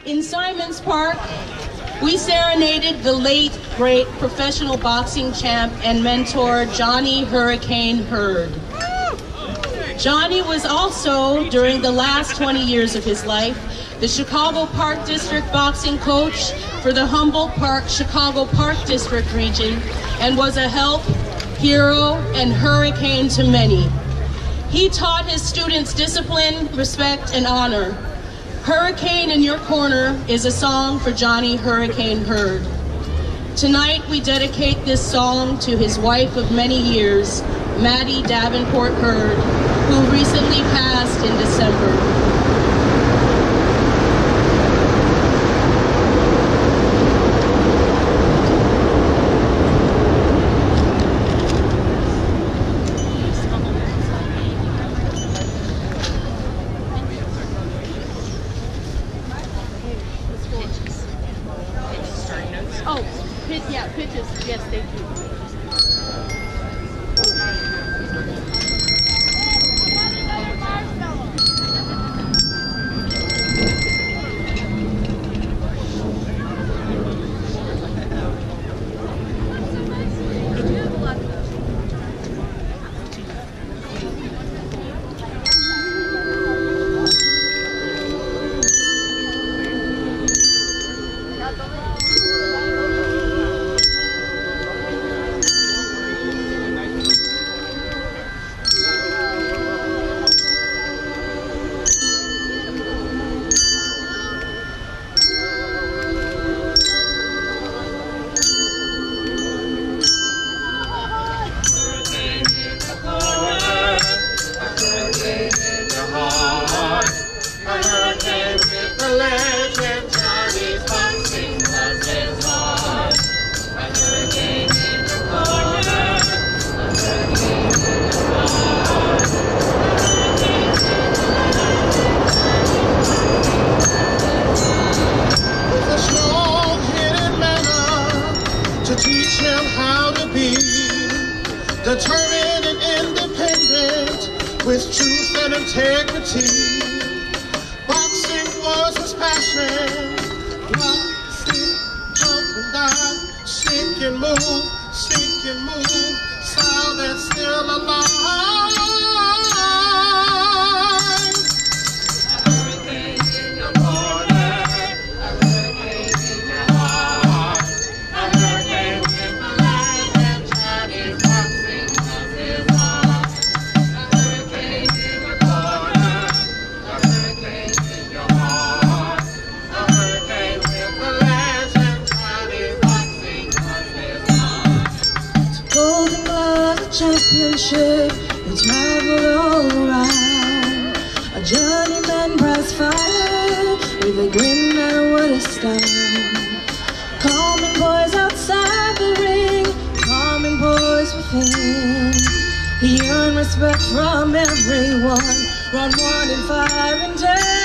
In Simons Park, we serenaded the late, great professional boxing champ and mentor, Johnny Hurricane Hurd. Johnny was also, during the last 20 years of his life, the Chicago Park District boxing coach for the Humboldt Park, Chicago Park District region, and was a help, hero, and hurricane to many. He taught his students discipline, respect, and honor. Hurricane in Your Corner is a song for Johnny Hurricane Hurd. Tonight we dedicate this song to his wife of many years, Maddie Davenport Hurd, who recently passed in December. Yeah, pitches, yes, they do. Determined and independent, with truth and integrity. Boxing was his passion. Block, stick, jump and dive, stick and move, sound that's still alive. Championship, we traveled all around. A journeyman prize fighter with a grin that would astound. Calming boys outside the ring, calming boys within. He earned respect from everyone. Run 1 and 5 and 10.